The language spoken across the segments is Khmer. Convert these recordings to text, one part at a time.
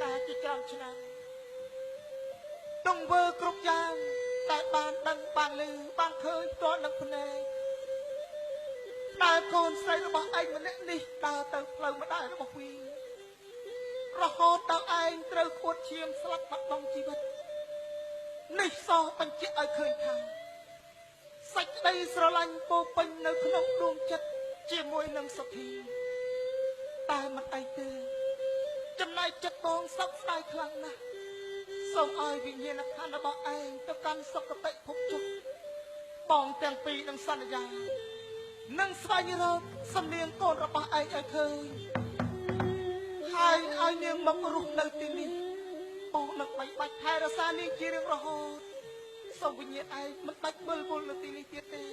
ការជាច្រើនឆ្នាំទង្វើគ្រប់យ៉ាងតែបានដឹងបានឮបានឃើញផ្ទាល់នឹងភ្នែកដើរកូនស្រីរបស់ឯងម្នាក់នេះដើរទៅផ្លូវម្ដាយរបស់វីរហូតដល់ឯងត្រូវខួតឈាមស្លាប់បាត់បង់ជីវិតនេះសោះបញ្ជាក់ឲ្យឃើញថាសេចក្តីស្រឡាញ់ពោពេញនៅក្នុងដួងចិត្តជាមួយនឹងសុភីតែមិនអីទេចំណែកចិត្តបងសោកស្ដាយខ្លាំងណាស់សូមឲ្យវិញ្ញាណក្ខន្ធរបស់ឯងទៅកាន់សុគតិភពជុំបងទាំងពីរនឹងសន្យានឹងស្វែងរកសំនៀងកូនរបស់ឯងឲ្យឃើញហើយឲ្យនាងមករស់នៅទីនេះបងនឹងបាច់ថែរក្សានាងជារៀងរហូតសូមវិញ្ញាណឯងមិនបាច់វិលវល់នៅទីនេះទៀតទេ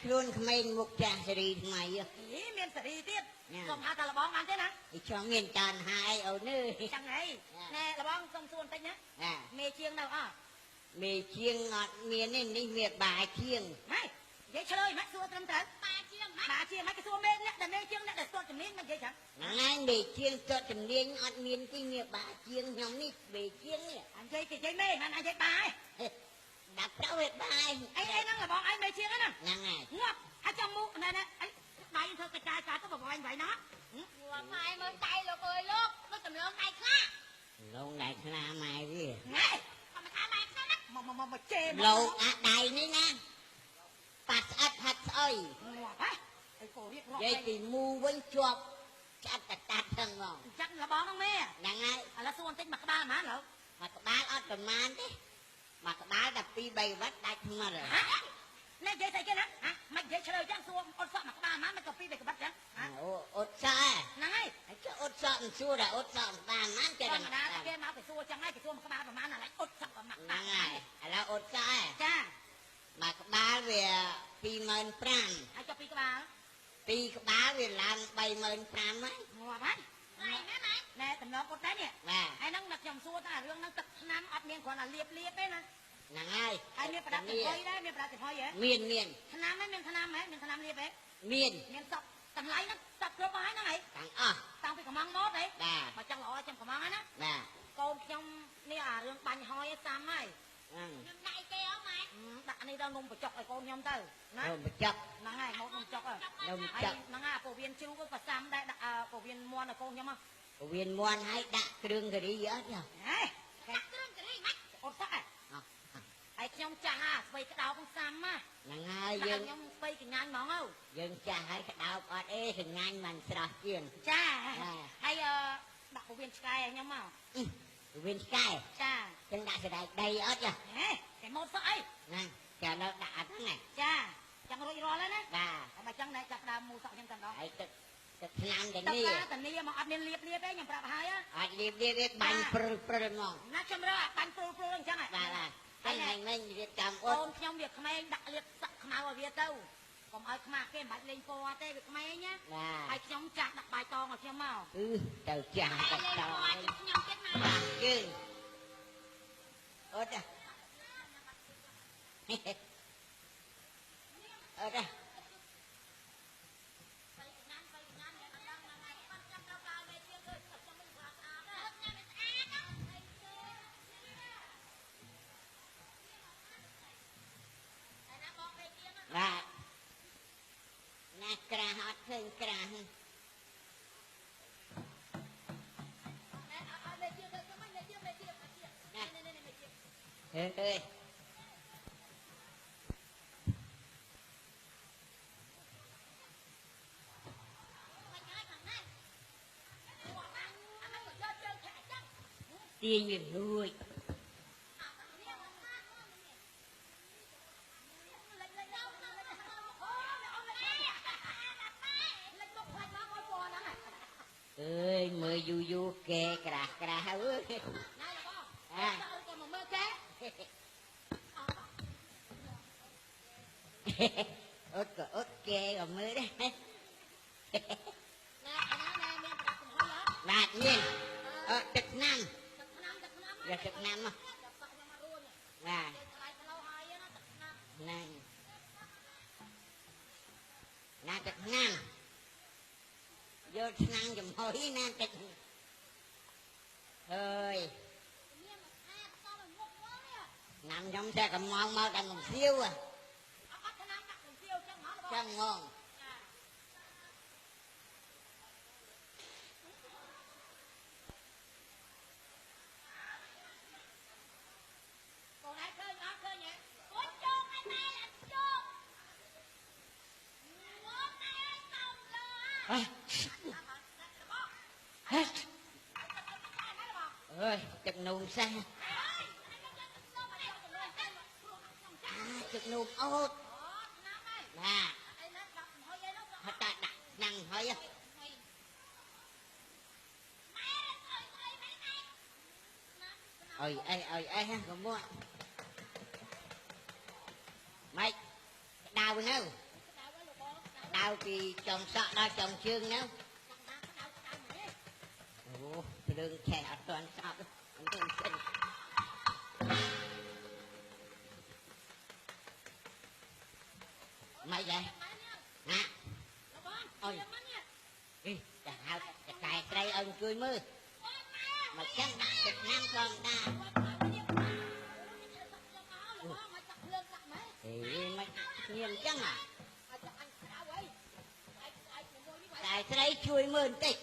ខ្លួនក្មេងមុខចាស់សេរីថ្មីមានសេរីទៀតសូមហៅថាលបងបានទេណាចង់មានតានហើយអូនអើយចឹងហើយណែលបងសុំសួរបន្តិចណាមេជាងនៅអត់មេជាងអត់មានទេនេះមានបាជាងម៉េចនិយាយឆ្លើយម៉េចសួរត្រឹមត្រូវបាជាងម៉េចគេសួរមេអ្នកដែលមេជាងអ្នកដែលស្ទាត់ជំនាញមិននិយាយចឹងហ្នឹងមេជាងស្ទាត់ជំនាញអត់មានទីមានបាជាងខ្ញុំនេះមេជាងនេះអញនិយាយគេនិយាយមេមិនអញនិយាយបាឯងដាក់ប្រវេបាយអីហ្នឹងលបងឯងមេជាងហ្នឹងហើយងាប់ហើយចាំមុខណែអីដៃធ្វើកិច្ចការការទៅបវាយវាយណាងាប់ហើយមើលដៃលោកអើយលោកដូចដំឡងដៃខ្លាលោកដៃខ្លាម៉ែវាណែធម្មតាម៉ែខ្លាណាមកជេរលោកអាដៃនេះណាប៉ាត់ស្អិតផាត់ស្អុយងាប់ហ៎អីកូរៀបរាប់និយាយពីមូវិញជាប់ចាត់តាត់ហ្នឹងហ្មងចាត់លបងហ្នឹងមេហ្នឹងហើយឥឡូវសួរបន្តិចមកក្បាលហ្មងឡូវមកក្បាលអត់ប្រមាណទេមកក្បាលតែ2 3វ៉ាត់ដាច់ថ្មរណែនិយាយស្អីគេណាមិននិយាយឆ្លើយចឹងសួរអត់សក់មកក្បាលហ្មងមិនក៏2 3ក្បាត់ចឹងអូអត់សក់ហ្នឹងហើយចុះអត់សក់មិនសួរតែអត់សក់ស្ដានហ្មងគេធម្មតាគេមកទៅសួរចឹងហើយគេសួរមកក្បាលប្រហែលណាអត់សក់ប្រហែលហ្នឹងហើយឥឡូវអត់សក់ចាមកក្បាលវា25000ហើយចុះ2ក្បាល2ក្បាលវាឡើង35000ហ្នឹងងាប់ហើយណៃណាម៉ែណែ តំណងគាត់ដែរនេះ បាទ ហើយហ្នឹងដាក់ខ្ញុំសួរថារឿងហ្នឹងទឹកថ្នាំអត់មានគ្រាន់តែលាបទេណា ហ្នឹងហើយ ហើយមានប្រដាប់ចំហុយដែរមានប្រដាប់ចំហុយហ៎ មាន ថ្នាំហ្នឹងមានថ្នាំហ៎មានថ្នាំលាបហ៎ មាន មានសពតម្លៃហ្នឹងសពគ្រប់ហើយហ្នឹងហី ទាំងអស់ តាំងពីកំងមកហី បាទ បើចង់ល្អចាំកំងហើយណា បាទ កូនខ្ញុំនេះអារឿងបាញ់ហយសាំហើយ ហ្នឹង ខ្ញុំដាក់អីគេអត់ម៉ែដាក់នេះដល់នំបញ្ចុកឲ្យកូនខ្ញុំទៅណា នំបញ្ចុក ហ្នឹងហើយមកនំបញ្ចុក នំ ហើយ បញ្ចុក ហ្នឹងហើយពោះវៀនជ្រូកក៏សាំដែរដាក់ពោះវៀនមន់ឲ្យកូនខ្ញុំមក ពវៀនមន់ឲ្យដាក់គ្រឿងការីអត់ទេ ហេដាក់គ្រឿងការីម៉េចអត់សក់ហ៎ហើយខ្ញុំចាស់ហ่าស្បីក្តោបសាំណា ហ្នឹងហើយ យើ យើង ខ្ញុំស្បីកញ្ញាញហ្មងទៅ យើងចាស់ហើយក្តោបអត់អេសងាញ់មិនស្រស់ជាង ចាហើយដាក់ពោះវៀនឆ្កែឲ្យខ្ញុំមក ពវៀនឆ្កែ ចា ចឹងដាក់សដែកដីអត់ទេ ហេតែមកសក់អី ហ្នឹងចានៅដាក់អត់ហ្នឹង ចាចឹងរួចរាល់ហើយណា បាទ តែបើចឹងដែរចាប់ដើមមូសក់ខ្ញុំតែម្ដង ហើយទឹកឆ្នាំតែ ទឹក នេះ តានីមកអត់មានលៀបទេខ្ញុំប្រាប់ហើយ អត់លៀបវាបាញ់ព្រើហ្មង ណាខ្ញុំរើបាញ់ព្រួលអញ្ចឹង បាទហើយមិញរៀបចំអ អូ ត់ នខ្ញុំវាក្មេងដាក់លៀបសក់ខ្មៅឲ្យវាទៅកុំឲ្យខ្មាស់គេមិនបាច់លេងពណ៌ទេវាក្មេងណា បាទ ហើយខ្ញុំចាក់ដាក់បាយតងឲ្យខ្ញុំមក ទៅចាស់ទៅតោ ខ្ញុំចិត្តមក យើងអត់ទេអត់ទេបាទណាក្រាស់អត់ឃើញក្រាស់ เฮ้ยตีอยู่ด้วยเอ้ยมืออยู่แกกระกระเอ้ยอ่ะớt kê rồi mới đấy bạc nhiên trực năm giờ trực năm mà và này na trực năm vô năm dùm hối na trực ơi nằm trong xe cầm ngon mau cầm một siêu à chân ngon ơi chụp nùm xa chụp nùm ốt à họ ta đặt năng hỏi á ơi ha còn mua mày đau bên đâu đau thì chồng sợ đau chồng chương đâu ồ đường trẻ toàn sợ đường xinh mày vậy hả ôi đi chạy đây ơn cười mưa mà chắc đặt Việt Nam con ta thì mày nhìn chắc à chạy đây chui mưa tích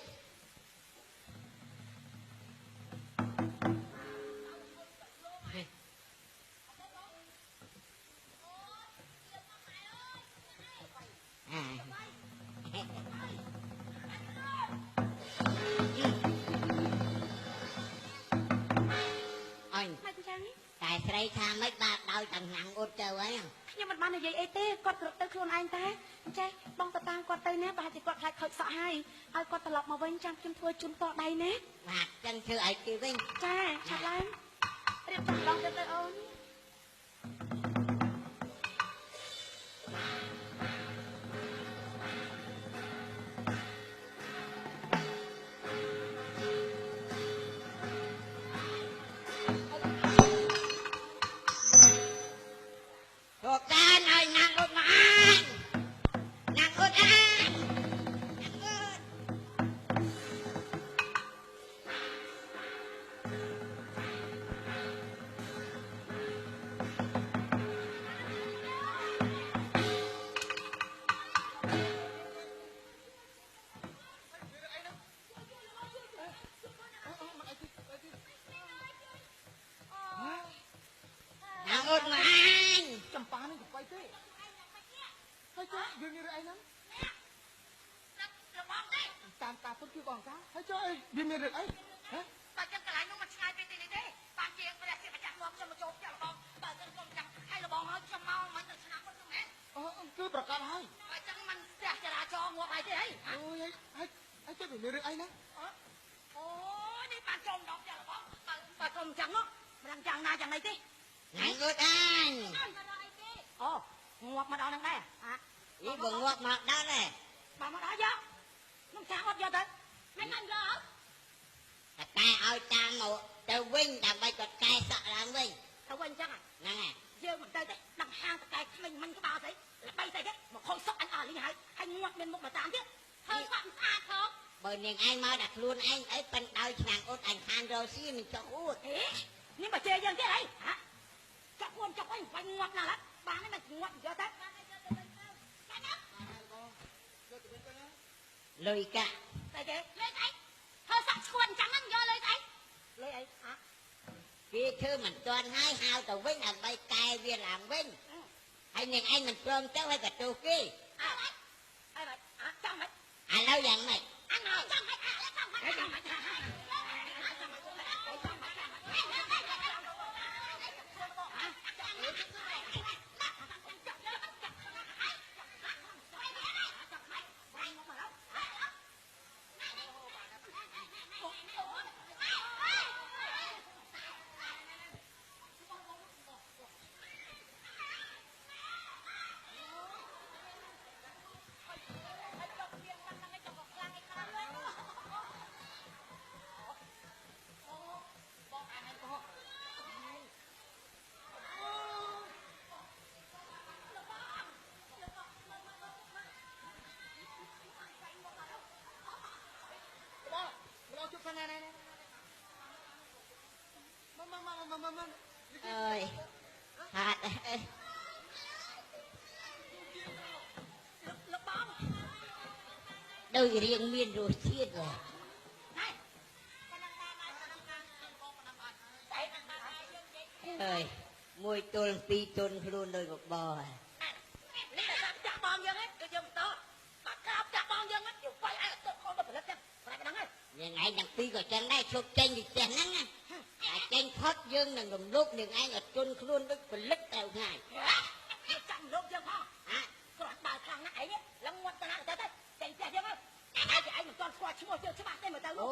tại đây tha mấy ba đôi tầng nặng út trời ấy ខ្ញុំមិនបាននិយាយអីទេគាត់ត្រឹកទៅខ្លួនឯងតែចេះបងទៅតាមគាត់ទៅណាប្រហែលជាគាត់ខ្លាចខូចសក់ហើយឲ្យគាត់ត្រឡប់មកវិញចាំខ្ញុំធ្វើជូនតដៃណា បាទចឹងធ្វើឲ្យគេវិញ ចាឆាប់ឡើងរៀបចំដងទៅអូន អ Nào út mà anh. ចំប៉ានឹងទៅបៃទេហើយចុះយើងមានរឿងអីហ្នឹងតាមការពុតគឺបងកាហើយចុះអីវាមានរឿងអីហ៎ បើចឹងកន្លែងនោះមិនឆ្ងាយពីទីនេះទេបានជាព្រះសិម្ចាស់មកខ្ញុំមកចូលផ្ទះរបស់បើចឹងខ្ញុំចាំឲ្យរបស់ហើយខ្ញុំមកមិនទៅឆ្នាំពុតនោះមែន គឺប្រកាសហើយ បើចឹងមិនផ្ទះចរាចរណ៍ងាប់ហើយទេហី អូយហើយចុះវាមានរឿងអីហ្នឹង អូនេះបានចូលដល់ផ្ទះរបស់បើខ្ញុំចឹងមកមិនដឹងយ៉ាងណាយ៉ាងណីទេ Này út anh. អូងាប់មកដល់នឹងដែរហ៎ Ý vừa ngọt mà đó này. បើមកដល់យកខ្ញុំចាស់អត់យកទៅមិនអញយក Thật ca ơi cha một từ Vinh đằng bay cột cây sợ làm Vinh. ទៅវិញចឹង Nè. យើងមិនទៅទេដល់ហាងតកែខ្មិញមិនក្បាលស្អីល្បីស្អីទេមកខូចសក់អញអស់លីហើយងាប់មានមុខមកតាមទៀតហើយសក់ស្អាតផង Bởi nên anh mau đặt luôn anh ấy bên đau chẳng út anh khan rồi xí mình cho út. អេនេះមកជេរយើងទៀតហីហ៎ចាប់ខ្លួនចាប់អញបាញ់ងាប់ណាស់ឡាបាននេះមកងាប់យកទៅ Lùi cả. ស្អីគេលុយស្អីធ្វើសក់ឈួនចឹងហ្នឹងយកលុយស្អីលុយអីហ៎ Kia thư mình toàn hai hao từ Vinh đằng bay cây viên làm Vinh. Hay nên anh mình trông cháu hay cả trù kia. អើអើអើចាំមិន À lâu dần mày. អញហើយចាំមិនចាំមិនចាំមិន Ơi. Hạt ơi. លោកបង Đôi riêng miên rồi chiết rồi. ណែ Ơi. Mùi tuần pi tuần luôn đôi một bò. នេះតែចាក់បងយើងហ្នឹងគឺយើងបន្តបាត់ក្រោបចាក់បងយើងហ្នឹងយើងបាយឲ្យទៅខំទៅផលិតចឹងប្រហែលហ្នឹងហើយ Nhưng anh đằng pi của chân đây chụp chân thì chèn nắng á. À chân thoát dương là ngầm lúc nhưng anh ở tuần luôn đôi phần lít tèo ngài. ចាំលោកយើងផង Hả? គ្រាន់បើខាងណាឯងឡើងងាត់ទៅណាទៅទៅចេញផ្ទះយើងហើយឯងមិនទាន់ស្គាល់ឈ្មោះយើងច្បាស់ទេមើលទៅ Ô,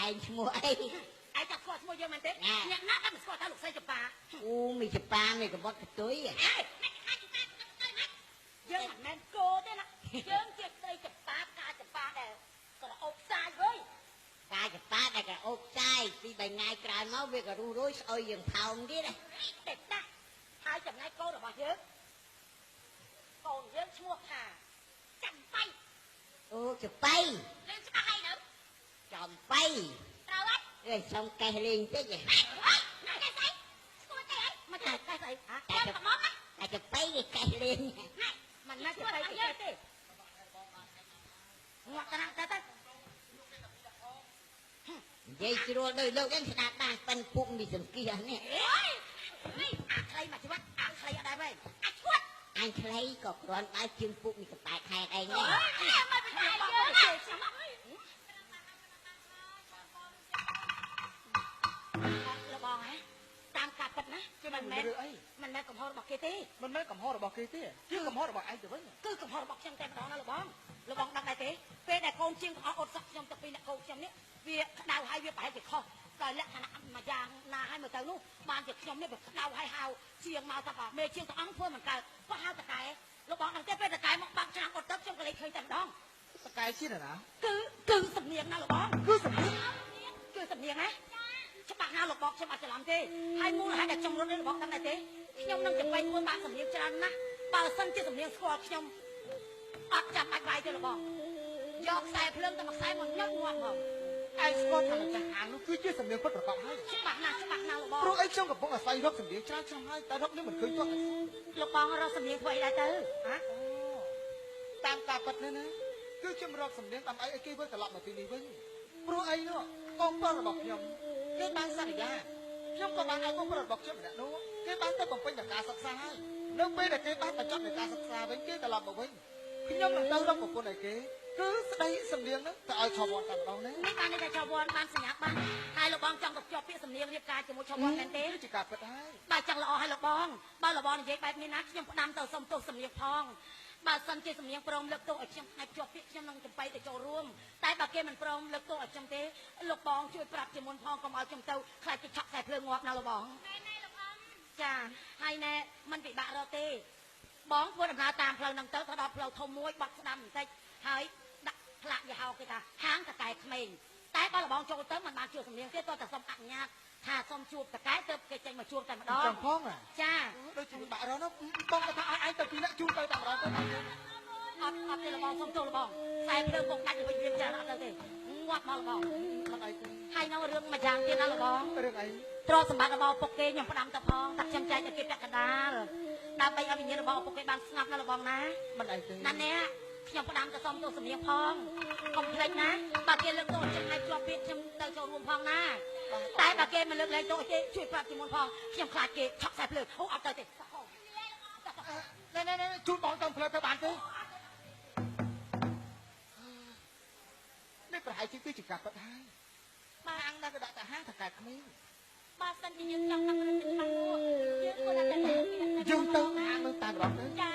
anh mua ấy. ឯងចាំស្គាល់ឈ្មោះយើងមែនទេអ្នកណាដែលមិនស្គាល់ថាលោកស្រីចម្ប៉ា Ô, mày chụp ba mày có bót cái túi à. យើងមិនមែនគោទេណាយើងជាស្រីចម្ប៉ាការចម្ប៉ាដែលក្រអូបផ្សាយវើយ Cả chụp ba đây cả ốp chai. Vì bài ngày cài máu về cả ru rối ôi dừng phòng đi đây. ទេណាហើយចំណែកកូនរបស់យើងកូនយើងឈ្មោះថាចាំបៃ Ô, chụp bay. លឿនច្បាស់ហើយនៅ Chòm bay. ត្រូវហើយ Rồi xong cây lên chứ gì. ណាគេស្អីស្គាល់ទេអីមកតែស្អីហ៎ Cả chụp, cả chụp bay thì cây lên. ណែមិនណាគេស្អីទេងាត់ទៅណាទៅទៅ Dây chua đôi lâu đến đã đang phân phụng bị dầm kia nè. អើយនេះអាខ្លីមកជីវិតអាខ្លីអត់ដែរវិញអាឈួត Anh thấy có con ba chương phụng bị cái bài khai đây អើ nè. យមកពីខាងយើងទេចាំអើយលោកបងហ៎តាមការពិតណាគឺមិនមែន រឿងអី មិនមែនកំហុសរបស់គេទេ មិនមែនកំហុសរបស់គេទេគឺកំហុសរបស់ឯងទៅវិញ គឺកំហុសរបស់ខ្ញុំតែម្ដងណាលោកបងដឹងដែរទេពេលដែលកូនជាងទាំងអស់អត់សក់ខ្ញុំទៅពីអ្នកកូនខ្ញុំនេះវាក្តៅហើយវាប្រហែលជាខុសដោយលក្ខណៈមួយយ៉ាងណាហើយមើលទៅនោះបានជាខ្ញុំនេះវាក្តៅហើយហៅជាងមកថាមេជាងទាំងអង្គធ្វើមិនកើតគាត់ហៅតកែលោកបងដឹងទេពេលតកែមកបាក់ឆ្នាំអត់ទៅខ្ញុំក៏លេចឃើញតែម្ដង តកែជាណា គឺសំនៀងណាលោកបង គឺសំនៀង គឺសំនៀងណាច្បាស់ណាលោកបងខ្ញុំអត់ច្រឡំទេហើយមូលហេតុដែលខ្ញុំរត់នេះលោកបងដឹងដែរទេខ្ញុំនឹងចំបែកមួយបានសំនៀងច្រើនណាស់បើសិនជាសំនៀងស្គាល់ខ្ញុំអត់ចាំបាច់វាយទេលោកបងយកខ្សែភ្លើងទៅមួយខ្សែមកញឹកងាត់ហ្មង ឯងស្គាល់ថាម្ចាស់ហាងនោះគឺជាសំនៀងពិតប្រាកដហើយ ច្បាស់ណាស់លោកបង ព្រោះអីខ្ញុំកំពុងអាស្រ័យរកសំនៀងច្រើនឆ្នាំហើយតែរកនេះមិនឃើញទាន់ លោកបងរកសំនៀងធ្វើអីដែរទៅហ៎ តាមការពិតនេះណាគឺខ្ញុំរកសំនៀងដើម្បីឲ្យគេវិលត្រឡប់មកទីនេះវិញព្រោះអីនោះកងប្រុសរបស់ខ្ញុំគេបានសន្យាខ្ញុំក៏បានឲ្យកងប្រុសរបស់ខ្ញុំម្នាក់នោះគេបានទៅបំពេញការសិក្សាហើយនៅពេលដែលគេបានបញ្ចប់នៃការសិក្សាវិញគេត្រឡប់មកវិញខ្ញុំនឹងទៅរកប្រពន្ធឲ្យគេគឺស្ដីសំនៀងហ្នឹងទៅឲ្យឈប់វត្តតែម្ដងណា នេះបានតែឈប់វត្តបានសញ្ញាបានហើយលោកបងចង់ទៅភ្ជាប់ពាក្យសំនៀងរៀបការជាមួយឈប់វត្តមែនទេ ជាការពិតហើយ បើចង់ល្អឲ្យលោកបងបើលោកបងនិយាយបែបនេះណាខ្ញុំផ្ដាំទៅសុំទោសសំនៀងផងបើសិនជាសំនៀងព្រមលើកទោសឲ្យខ្ញុំអាចភ្ជាប់ពាក្យខ្ញុំនឹងចំបៃទៅចូលរួមតែបើគេមិនព្រមលើកទោសឲ្យខ្ញុំទេលោកបងជួយប្រាប់ជាមុនផងកុំឲ្យខ្ញុំទៅខ្លាចគេឆក់ខ្សែភ្លើងងាប់ណាលោកបងចាហើយណែមិនពិបាករកទេបងធ្វើដំណើរតាមផ្លូវហ្នឹងទៅទៅដល់ផ្លូវធំមួយបាត់ស្ដាំបន្តិចហើយដាក់ផ្លាកយីហោគេថាហាងតកែក្មេងតែបើលបងចូលទៅមិនបានជួបសំនៀងទេតើតែសុំអនុញ្ញាតថាសុំជួបតកែទៅគេចេញមកជួបតែម្ដង ចាំផងណា ចា ដូចជាបាក់រនោះបងក៏ថាឲ្យឯងទៅពីអ្នកជួបទៅតែម្ដងទៅ អត់ទេលបងសុំទោសលបងខ្សែភ្លើងពុកដាច់ទៅវិញរៀបចាអត់ទៅទេងាប់មកលបង មិនអីទេ ហើយនៅរឿងមួយយ៉ាងទៀតណាលបង រឿងអី ទ្រព្យសម្បត្តិរបស់ពុកគេខ្ញុំផ្ដាំទៅផងតែខ្ញុំចែកឲ្យគេពាក់កណ្ដាលដើម្បីឲ្យវិញ្ញាណរបស់ពុកគេបានស្ងប់ណាលបងណា មិនអីទេ ណានេះខ្ញុំផ្ដាំទៅសុំទោសសំនៀងផងកុំភ្លេចណាបើគេលើកទោសខ្ញុំឲ្យជាប់ពាក្យខ្ញុំទៅចូលរួមផងណាតែបើគេមិនលើកលែងទោសគេជួយប្រាប់ជាមុនផងខ្ញុំខ្លាចគេឆក់ខ្សែភ្លើងអូអត់ទៅទេ ណែជួយបងតាមផ្លូវទៅបានទេនេះប្រហែលជាគឺជាការពិតហើយហាងណាក៏ដាក់តែហាងតកែក្មេង បើសិនជាយើងចង់តាមរឿងទៅខាងនោះយើងក៏ដាក់តែ យើងទៅហាងនឹងតាមរងទៅ ចា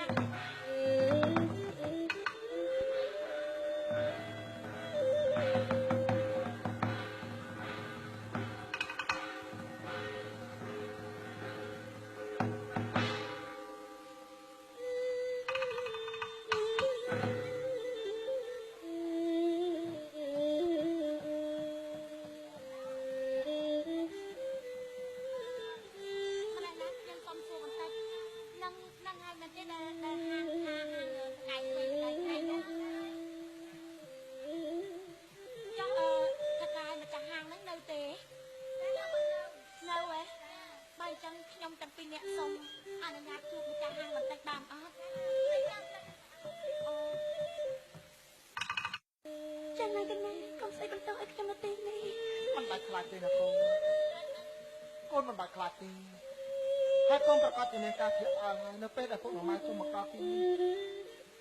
ខ្ញុំទាំងពីរអ្នកសូមអនុញ្ញាតជួបម្ចាស់ហាងបន្តិចបានអត់ចាំណាកញ្ញាកុំស្អីបន្តឲ្យខ្ញុំនៅទីនេះ មិនបាច់ខ្លាចទេណាកូនកូនមិនបាច់ខ្លាចទេហើយកូនប្រកាសជាមានការភ្ញាក់ផ្អើលហើយនៅពេលដែលពុកម៉ែជុំមកដល់ទីនេះ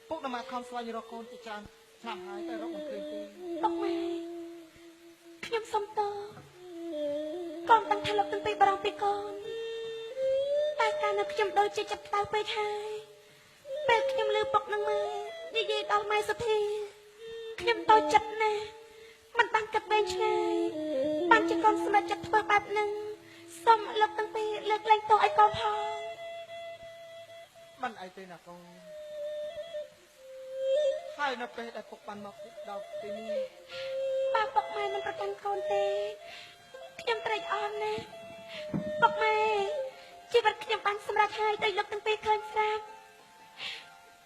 ពុកម៉ែខំស្វែងរកកូនជាច្រើនឆ្នាំហើយតែរកមិនឃើញទេ ពុកម៉ែខ្ញុំសុំតកូនតាំងថាលោកទាំងពីរបារម្ភពីកូនតែកាលនៅខ្ញុំដូចជាចិត្តក្តៅពេកហើយពេលខ្ញុំលើពុកនឹងម៉ែនិយាយដល់ម៉ែសុធីខ្ញុំតូចចិត្តណាស់មិនបានគិតវែងឆ្ងាយបានជាកូនសម្រេចចិត្តធ្វើបែបហ្នឹងសូមលោកទាំងពីរលើកលែងទោសឲ្យកូនផង មិនអីទេណាកូនហើយនៅពេលដែលពុកបានមកដល់ទីនេះ បើពុកម៉ែមិនប្រកាន់កូនទេខ្ញុំត្រេកអរណាស់ពុកម៉ែជីវិតខ្ញុំបានសម្រេចហើយដោយលោកទាំងពីរឃើញស្រាប់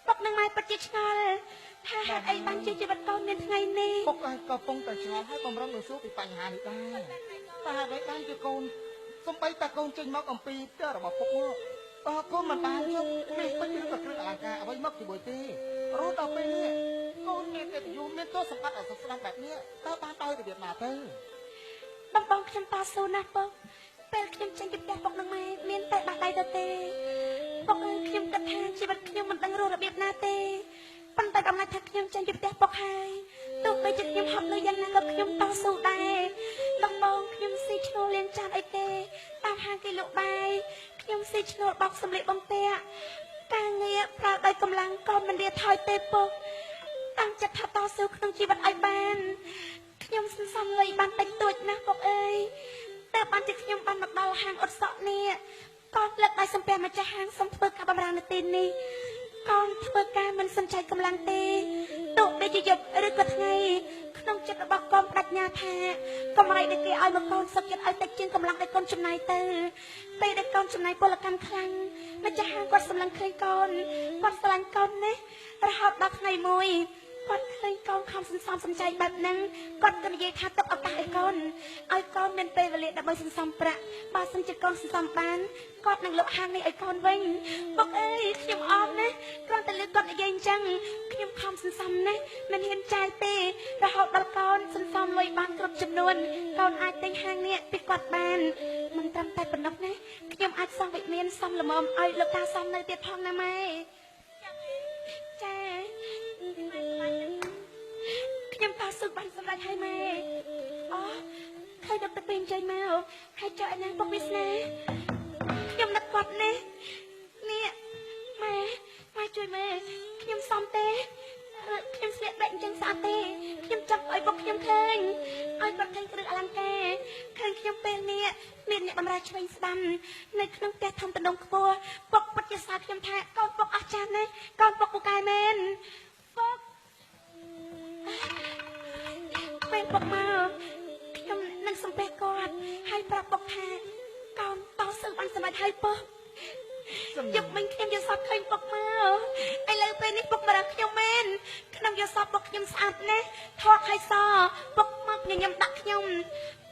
ពុកនឹងម៉ែពិតជាឆ្ងល់ថាហេតុអីបានជាជីវិតកូនមានថ្ងៃនេះ ពុកក៏កំពុងតែឆ្ងល់ហើយបំរុងនឹងសួរពីបញ្ហានេះដែរតែហេតុអីបានជាកូនសំបីតែកូនចេញមកអំពីផ្ទះរបស់ពុកមកកូនមិនបានយកមាសពេជ្រឬក៏គ្រឿងអលង្ការអ្វីមកជាមួយទេរហូតដល់ពេលនេះកូនមានកិត្តិយសមានទស្សនៈអសស្ដាំបែបនេះតើបានដោយរបៀបណាទៅ បងខ្ញុំតស៊ូណាស់ពុកពេលខ្ញុំចេញពីផ្ទះពុកនឹងម៉ែមានតែបាក់ដៃទៅទេពុកខ្ញុំគិតថាជីវិតខ្ញុំមិនដឹងរស់របៀបណាទេប៉ុន្តែកំណត់ថាខ្ញុំចេញពីផ្ទះពុកហើយទោះបីជាខ្ញុំហត់លុយយ៉ាងណាក៏ខ្ញុំតស៊ូដែរបងខ្ញុំស៊ីឈ្នួលលៀងចានអីទេតាមហាងគេលក់បាយខ្ញុំស៊ីឈ្នួលបោកសម្លៀកបំពាក់ការងារប្រើដោយកម្លាំងក៏មិនលាថយទេពុកតាំងចិត្តថាតស៊ូក្នុងជីវិតឲ្យបានខ្ញុំសន្សំលុយបានតិចតួចណាស់ពុកអើយតែបានជាខ្ញុំបានមកដល់ហាងអ៊ុតសក់នេះក៏លើកដៃសំពះម្ចាស់ហាងសូមធ្វើការបម្រើនៅទីនេះកូនធ្វើការមិនសន្ចាយកម្លាំងទេទោះបីជាយប់ឬក៏ថ្ងៃក្នុងចិត្តរបស់កូនបដិញ្ញាថាកុំឲ្យតែគេឲ្យមកកូនសុខចិត្តឲ្យតិចជាងកម្លាំងដែលកូនចំណាយទៅពេលដែលកូនចំណាយពលកម្មខ្លាំងម្ចាស់ហាងគាត់សម្លឹងឃើញកូនគាត់ស្រឡាញ់កូនណាស់រហូតដល់ថ្ងៃមួយក គាត់ឃើញកូនខំសន្សំសំចៃបែបហ្នឹងគាត់ក៏និយាយថាទុកឱកាសឲ្យកូនមានពេលវេលាដើម្បីសន្សំប្រាក់បើសិនជាកូនសន្សំបានគាត់នឹងលក់ហាងនេះឲ្យកូនវិញពុកអើយខ្ញុំអត់ណាគ្រាន់តែលើគាត់និយាយអញ្ចឹងខ្ញុំខំសន្សំណាមិនហ៊ានចាយទេរហូតដល់កូនសន្សំលុយបានគ្រប់ចំនួនកូនអាចទិញហាងនេះពីគាត់បានមិនត្រឹមតែប៉ុណ្ណោះណាខ្ញុំអាចសង់វិមានសំលមមឲ្យលោកតាសំនៅទៀតផងណាម៉ែចាខ្ញុំតស៊ូបានសម្រេចហើយម៉ែអូឃើញដល់ទៅពេញใจមកហើយចុះឯណាពុកវាស្នេហ៍ខ្ញុំនឹកគាត់នេះម៉ែជួយម៉ែខ្ញុំសំទេខ្ញុំស្លៀកបែកអញ្ចឹងស្អាតទេខ្ញុំចង់ឲ្យពុកខ្ញុំឃើញឲ្យគាត់ឃើញគ្រឿងអលង្ការឃើញខ្ញុំពេលនេះមានអ្នកបម្រើឆ្វេងស្ដាំនៅក្នុងផ្ទះធំតំណងខ្ពស់ពុកពិតជាសើចខ្ញុំថាកូនពុកអស្ចារ្យណាស់កូនពុកពូកែមែនពុកពេលពុកមកខ្ញុំនឹងសំពះគាត់ហើយប្រាប់ពុកថាកូនតស៊ូបានសម្រេចហើយពុកយកមិញខ្ញុំយកសពឃើញពុកមកឥឡូវពេលនេះពុកមករកខ្ញុំមែនក្នុងយកសពពុកខ្ញុំស្អាតណាស់ថតឲ្យសពុកមកញញឹមដាក់ខ្ញុំ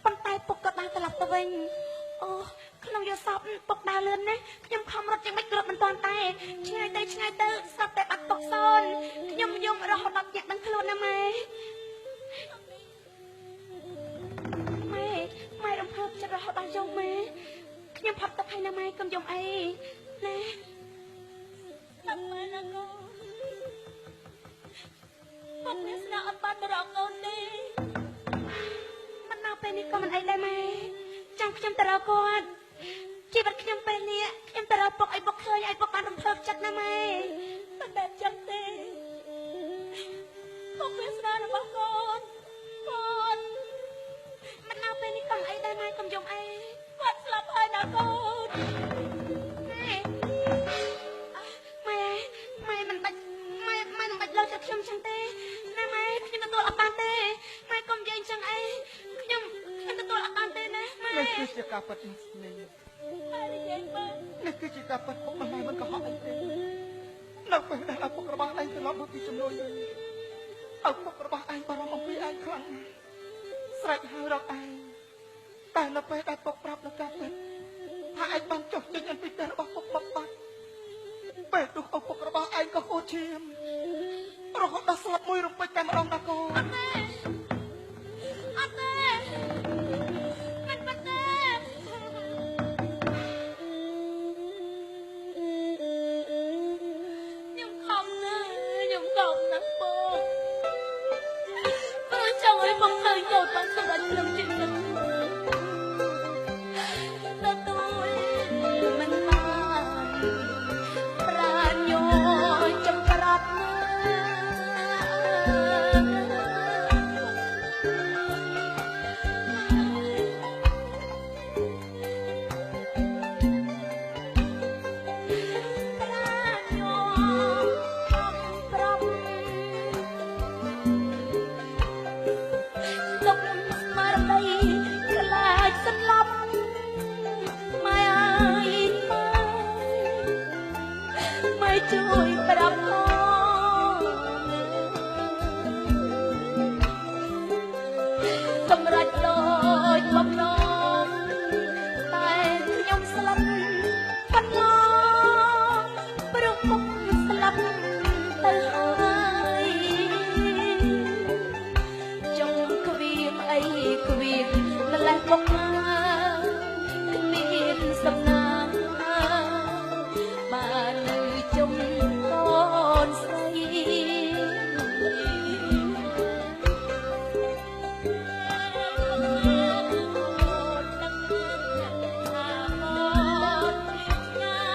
ប៉ុន្តែពុកក៏ដើរត្រឡប់ទៅវិញអូក្នុងយកសពពុកដើរលឿនណាស់ខ្ញុំខំរត់យ៉ាងម៉េចក៏រត់មិនទាន់តែឆ្ងាយទៅស្រាប់តែបាត់ពុកសូនខ្ញុំយំរហូតដល់ញាក់ដឹងខ្លួនណាម៉ែរំភើបចិត្តរហូតដល់យំម៉ែខ្ញុំផាត់ទឹកឲ្យណាម៉ែកុំយំអីណាអត់មែនណាកូនពុកមានស្នាអត់បានទៅរកកូនទេមិនដល់ពេលនេះក៏មិនអីដែរម៉ែចង់ខ្ញុំទៅរកគាត់ជីវិតខ្ញុំពេលនេះខ្ញុំទៅរកពុកឲ្យពុកឃើញឲ្យពុកបានរំភើបចិត្តណាម៉ែមិនបែបចឹងទេពុកមានស្នារបស់កូនមិនដល់ពេលនេះក៏អីដែរម៉ែកុំយំអីគាត់ស្លាប់ហើយណាកូនម៉ែមិនបាច់លើចិត្តខ្ញុំចឹងទេណាម៉ែខ្ញុំទទួលអត់បានទេម៉ែកុំនិយាយចឹងអីខ្ញុំទទួលអត់បានទេណាម៉ែនេះគឺជាការពិតណាស់នេះម៉ែនិយាយមើលនេះគឺជាការពិតពុកមិនមិនកុហកអីទេនៅពេលដែលឪពុករបស់ឯងត្រឡប់មកពីជំនួយវិញឪពុករបស់ឯងបារម្ភអំពីឯងខ្លាំងណាស់ស្រែកហៅរកឯងតែនៅពេលដែលពុកប្រាប់នៅការពិតថាឯងបានចុះចេញអំពីផ្ទះរបស់ពុកបាត់ពេលនោះឪពុករបស់ឯងក៏ហូរឈាមរហូតដល់ស្លាប់មួយរំពេចតែម្ដងណាកូនអត់ទេមិនបាត់ទេខ្ញុំខំណាស់ពុកព្រោះចង់ឲ្យពុកឃើញកូនបានសម្រេចក្នុងជីវិតទទួលមិនបានប្រាជ្ញាចំប្រាប់ជួយប្រាប់ផងសម្រាប់ដូចបំណងតែខ្ញុំស្លាប់ប៉ុណ្ណោះព្រោះពុកស្លាប់ទៅហើយចង់គ្វាមអីគ្វាមលលះពុកគ្មានសំណាងបានជុំកូនស្រីថាមកឆ្ងា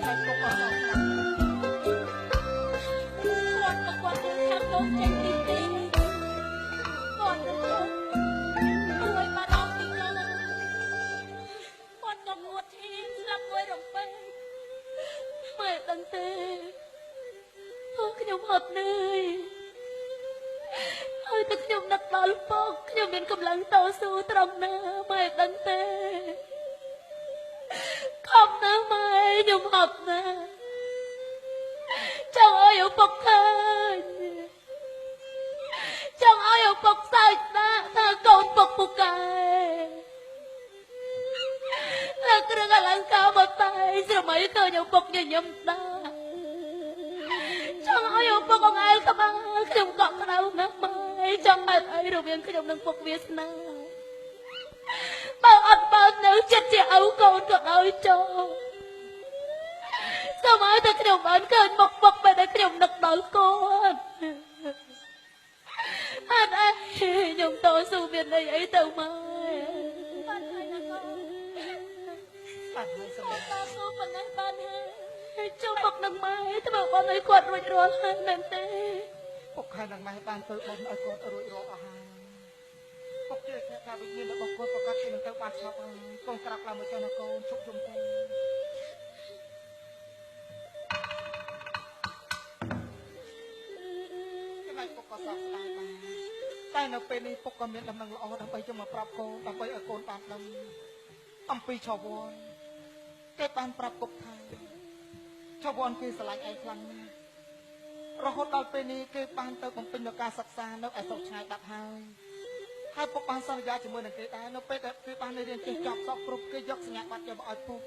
តែពុកក៏សោកស្ដាយ គាត់ខាងលោកចេញទីទីគាត់ជួយបានអស់ទីនោះគាត់ក៏ងួតឈីស្លាប់មួយរំពេងមើលដឹងទេពួកខ្ញុំហត់នឿយហើយតែខ្ញុំនឹកដល់ពុកខ្ញុំមានកម្លាំងតស៊ូត្រង់ណាមើលដឹងទេខំណាស់ម៉ែខ្ញុំហត់ណាស់ចង់ឲ្យឪពុកឃើញចង់ឲ្យឪពុកសើចណាស់ថាកូនពុកពូកែលើគ្រឿងអលង្ការមកតែស្រមៃឃើញឪពុកញញឹមដែរចង់ឲ្យឪពុកអង្អែលក្បាលខ្ញុំកក់ក្ដៅណាស់ម៉ែចង់ហេតុអីរវាងខ្ញុំនិងពុកវាសនាបើអត់បើនៅចិត្តជាឪកូនក៏ដោយចូលសូមឲ្យតែខ្ញុំបានឃើញមុខពុកពេលដែលខ្ញុំនឹកដល់គាត់អត់អីខ្ញុំតស៊ូមានន័យអីទៅម៉ែបានហើយណាកូនបាទហើយសម្រាប់ តស៊ូប៉ុណ្ណេះបានហើយចូលពុកនឹងម៉ែធ្វើបងឲ្យគាត់រួចរាល់ហើយមែនទេ ពុកខែនឹងម៉ែបានធ្វើបុណ្យឲ្យគាត់រួចរាល់អស់ហើយពុកជឿថាវិញ្ញាណរបស់គាត់ប្រកាសជានឹងទៅបានស្លាប់ហើយកូនក្រាបឡើងមកចុះណាកូនជប់ជុំទេចំណែកពុកក៏សោកស្ដាយដែរតែនៅពេលនេះពុកក៏មានដំណឹងល្អដើម្បីចូលមកប្រាប់កូនដើម្បីឲ្យកូនបានដឹងអំពីឆវ័នគេបានប្រាប់ពុកថាឆវ័នគេស្រឡាញ់ឯងខ្លាំងណាស់រហូតដល់ពេលនេះគេបានទៅបំពេញនូវការសិក្សានៅឯស្រុកឆ្ងាយដាប់ហើយពុកបានសន្យាជាមួយនឹងគេដែរនៅពេលដែលគេបានរៀនចេះចប់សពគ្រប់គេយកសញ្ញាបត្រយកមកឲ្យពុក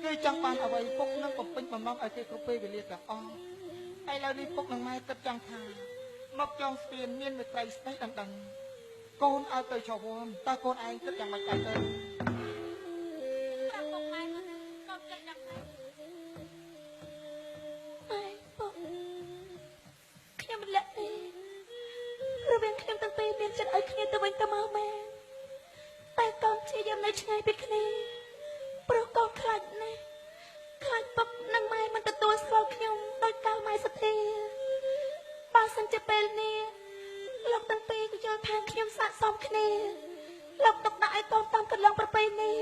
គេចង់បានអ្វីពុកនឹងបំពេញបំណងឲ្យគេគ្រប់ពេលវេលាទាំងអស់ឥឡូវនេះពុកនឹងម៉ែគិតចង់ថាមកចង់ស្ពានមានមេត្រីស្ដីដណ្ដឹងកូនឲ្យទៅឆវ័នតើកូនឯងគិតយ៉ាងម៉េចដែរទៅប្រាប់ពុកម៉ែមកណាកូនគិតយ៉ាងម៉េចម៉ែពុកខ្ញុំមិនលាក់ទេរវាងខ្ញុំទាំងពីរមានចិត្តឲ្យគ្នាទៅវិញទៅមកមែនតែកូនព្យាយាមនៅឆ្ងាយពីគ្នាព្រោះកូនខ្លាចណាស់ខ្លាចពុកនិងម៉ែមិនទទួលស្គាល់ខ្ញុំដោយកាលម៉ែសទ្ធាបើសិនជាពេលនេះលោកទាំងពីរក៏យល់ថាខ្ញុំស័ក្តិសមគ្នាលោកទុកដាក់ឲ្យកូនតាមកន្លងប្រពៃណី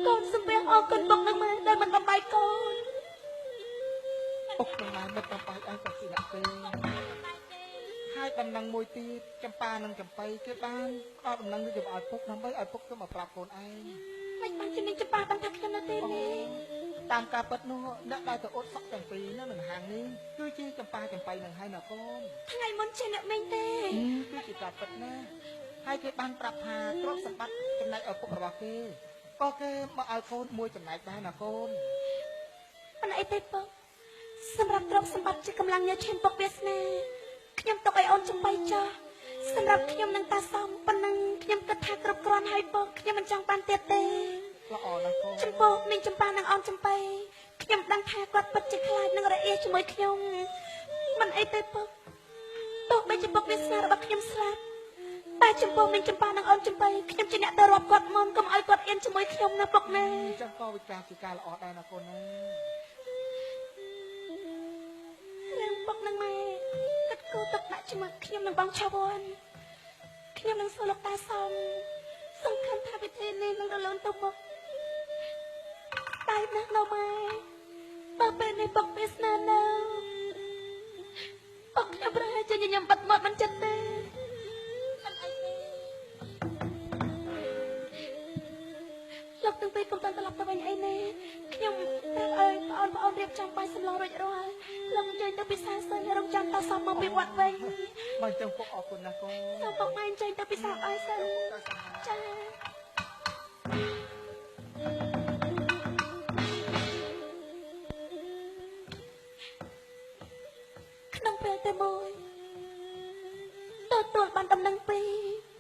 កូនសំពះអរគុណពុកនិងម៉ែដែលមិនបំបាយកូនពុកនឹងម៉ែមិនបំបាយឯងក៏ជាអ្នកទេហើយដំណឹងមួយទៀតចម្ប៉ានិងចំបៃគេបានផ្ដល់ដំណឹងនេះទៅឲ្យពុកដើម្បីឲ្យពុកទៅមកប្រាប់កូនឯងមិនបានជំនាញចម្ប៉ាបានថាខ្ញុំនៅទីនេះតាមការពិតនោះអ្នកដែលទៅអត់សក់ទាំងពីរនៅនឹងហាងនេះគឺជាចម្ប៉ាចំបៃនឹងហើយណាកូនថ្ងៃមុនជាអ្នកមិញទេគឺជាការពិតណាហើយគេបានប្រាប់ថាទ្រព្យសម្បត្តិចំណែកឪពុករបស់គេក៏គេមកឲ្យកូនមួយចំណែកដែរណាកូនមិនអីទេពុកសម្រាប់ទ្រព្យសម្បត្តិជាកម្លាំងញើសឈាមពុកវាសនាខ្ញុំទុកឲ្យអូនចំបៃចោះសម្រាប់ខ្ញុំនឹងតាសំប៉ុណ្ណឹងខ្ញុំគិតថាគ្រប់គ្រាន់ហើយពុកខ្ញុំមិនចង់បានទៀតទេល្អណាស់កូនចំពោះនាងចម្ប៉ានិងអូនចំបៃខ្ញុំដឹងថាគាត់ពិតជាខ្លាចនឹងរអៀសជាមួយខ្ញុំមិនអីទេពុកទោះបីជាពុកវាសនារបស់ខ្ញុំស្លាប់តែចំពោះនាងចម្ប៉ានិងអូនចំបៃខ្ញុំជាអ្នកទៅរាប់គាត់មុនកុំឲ្យគាត់អៀនជាមួយខ្ញុំណាពុកណាចឹងក៏វិការជាការល្អដែរណាកូនណារឿងពុកនឹងម៉ែគិតគូរទុកដាក់ជាមួយខ្ញុំនឹងបងឆវ័នខ្ញុំនឹងសួរលោកតាសំសង្ឃឹមថាវិធីនេះនឹងរលូនទៅមុខតែណាស់នៅម៉ែបើពេលនេះពុកវាសនានៅពុកខ្ញុំប្រហែលជាញញឹមបាត់មាត់មិនចិត្តទេមិនអីទេលោកទាំងពីរកុំតាន់ត្រឡប់ទៅវិញអីណែខ្ញុំត្រូវឲ្យបងប្អូនរៀបចំបាយសម្លរួចរាល់លោកអញ្ជើញទៅពិសាសិនរងចាំតសំមកពីវត្តវិញបើអញ្ចឹងពុកអរគុណណាស់កូនសូមពុកម៉ែអញ្ជើញទៅពិសាបាយសិនចាក្នុងពេលតែមួយទទួលបានដំណឹងពីរ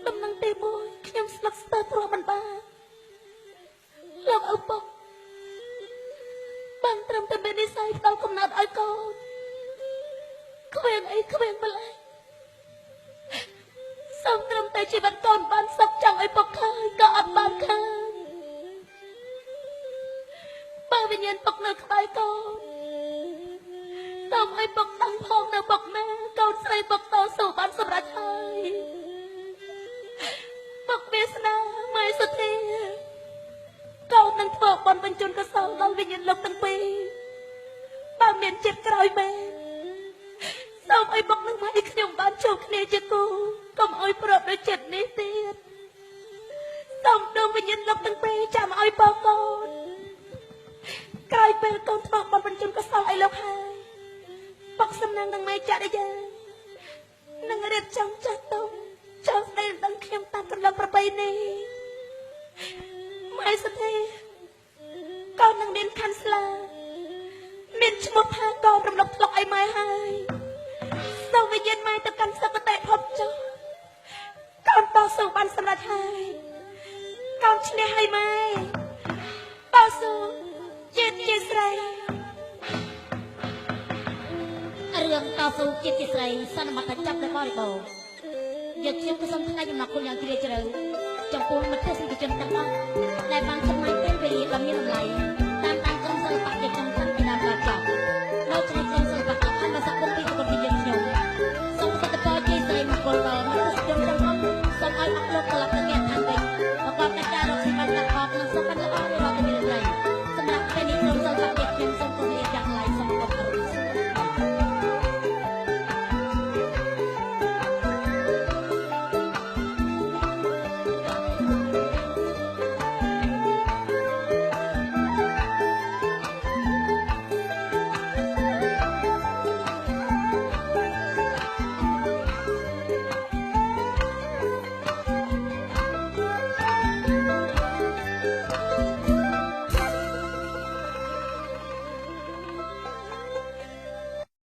ដំណឹងទី1ខ្ញុំស្លឹកស្ទើរព្រោះមិនបានលោកឪពុកបានត្រឹមតែមាននិស្ស័យផ្ដល់កំណត់ឲ្យកូនគ្មានអីគ្មានម្ល៉េះសូមត្រឹមតែជីវិតកូនបានសុខចង់ឲ្យពុកឃើញក៏អត់បានឃើញ វិញ្ញាណបុកនៅក្បែរកូនសូមឲ្យបុកតាំងផងនៅបុកណាកូនស្រីបុកតស៊ូបានសម្រេចហើយបុកវាសនាម៉ែសុធាកូននឹងធ្វើបន់បញ្ជូនកសលដល់វិញ្ញាណលោកទាំងពីរបើមានចិត្តក្រោយមែនសូមឲ្យបុកនឹងម៉ែខ្ញុំបានជួបគ្នាជាគូកុំឲ្យប្រត់ដោយចិត្តនេះទៀតសូមដងវិញ្ញាណលោកទាំងពីរចាំឲ្យបងកូនក្រោយពេលកូនធ្វើបន់បញ្ជូនកសលឲ្យលោកហើយបុកសំណាងនឹងម៉ែចាក់យានឹងរៀបចំចាស់ទុំចូលស្ដីដឹងខ្ញុំតាមទម្លាប់ប្រពៃណីម៉ែសុធីកូននឹងមានខាន់ស្លាមានឈ្មោះថាកូនរំលឹកធ្លុកឲ្យម៉ែហើយសូមវិញ្ញាណម៉ែទៅកាន់សុគតិភពចុះកូនតស៊ូបានសម្រេចហើយកូនឈ្នះឲ្យម៉ែតស៊ូជាតិជាស្រីរឿងតស៊ូជាតិជាស្រីសន្មតចាប់នៅបរិបូរណ៍យកខ្ញុំក៏សូមថ្លែងអំណរគុណយ៉ាងជ្រាលជ្រៅចំពោះមិត្តភក្តិសិទ្ធិជនទាំងអស់ដែលបានចំណាយ